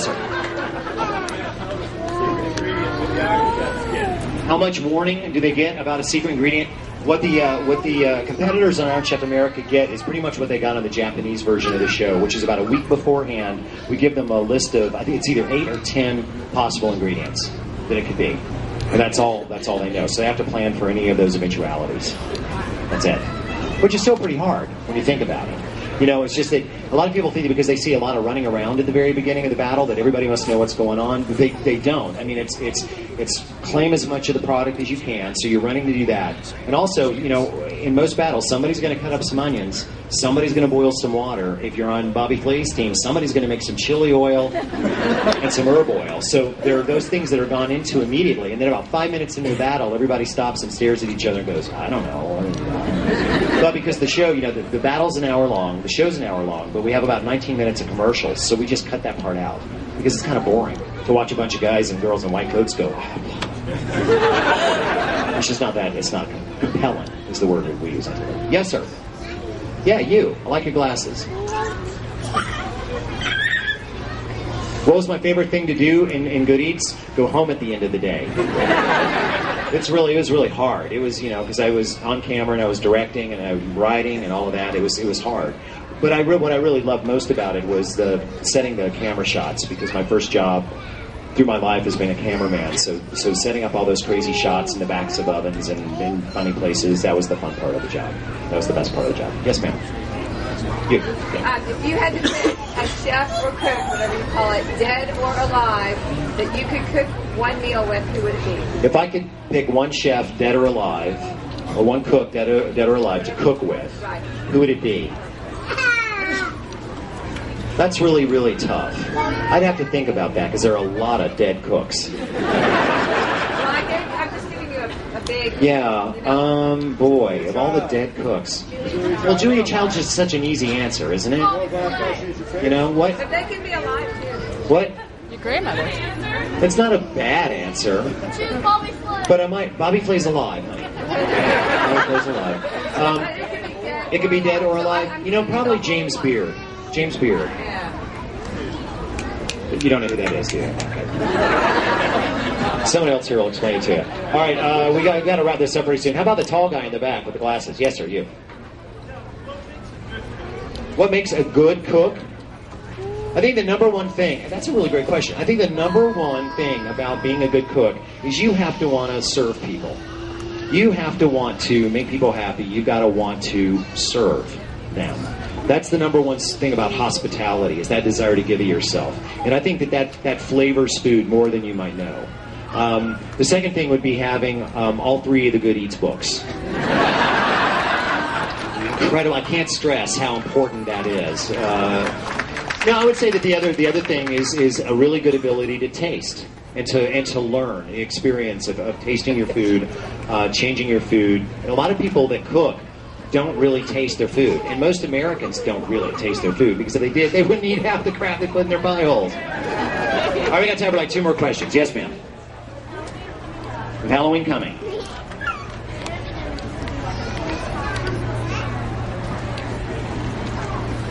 Yes, sir. How much warning do they get about a secret ingredient? What the competitors on Iron Chef America get is pretty much what they got on the Japanese version of the show, which is about a week beforehand. We give them a list of, I think it's either 8 or 10 possible ingredients that it could be. And that's all they know. So they have to plan for any of those eventualities. That's it. Which is still pretty hard when you think about it. You know, it's just that a lot of people think that because they see a lot of running around at the very beginning of the battle that everybody must know what's going on. But they don't. I mean, it's claim as much of the product as you can, so you're running to do that. And also, you know, in most battles, somebody's going to cut up some onions, somebody's going to boil some water. If you're on Bobby Flay's team, somebody's going to make some chili oil and some herb oil. So there are those things that are gone into immediately. And then about 5 minutes into the battle, everybody stops and stares at each other and goes, I don't know. But because the show, you know, the battle's an hour long, the show's an hour long, but we have about 19 minutes of commercials, so we just cut that part out because it's kind of boring to watch a bunch of guys and girls in white coats go. It's just not that. It's not compelling. Is the word we use. Yes, sir. Yeah, you. I like your glasses. What was my favorite thing to do in Good Eats? Go home at the end of the day. It was really hard. It was, you know, because I was on camera and I was directing and I was writing and all of that. It was hard. But what I really loved most about it was setting the camera shots, because my first job through my life has been a cameraman. So setting up all those crazy shots in the backs of ovens and in funny places, that was the fun part of the job. That was the best part of the job. Yes, ma'am. You. Yeah. If you had to pick a chef or cook, whatever you call it, dead or alive, that you could cook one meal with, who would it be? If I could pick one chef, dead or alive, or one cook, dead or alive, to cook with, right, who would it be? That's really, really tough. I'd have to think about that because there are a lot of dead cooks. Well, I'm just giving you a big... Yeah, boy, of all the dead cooks. Well, Julia Child's just such an easy answer, isn't it? You know, what? But they can be alive, too. What? Your grandmother. It's not a bad answer. But I might... Bobby Flay's alive, honey. Bobby Flay's alive. It could be dead or alive. You know, probably James Beard. James Beard. Yeah. You don't know who that is, do you? Okay. Someone else here will explain it to you. All right, we got to wrap this up pretty soon. How about the tall guy in the back with the glasses? Yes, sir, you. What makes a good cook? I think the number one thing, and that's a really great question. I think the number one thing about being a good cook is you have to want to serve people. You have to want to make people happy. You got to want to serve them. That's the number one thing about hospitality, is that desire to give of yourself. And I think that flavors food more than you might know. The second thing would be having all 3 of the Good Eats books. Incredible. I can't stress how important that is. No, I would say that the other thing is a really good ability to taste and to learn the experience of tasting your food, changing your food. And a lot of people that cook don't really taste their food. And most Americans don't really taste their food, because if they did, they wouldn't eat half the crap they put in their pie holes. All right, we got time for like 2 more questions. Yes, ma'am. With Halloween coming.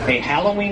A Halloween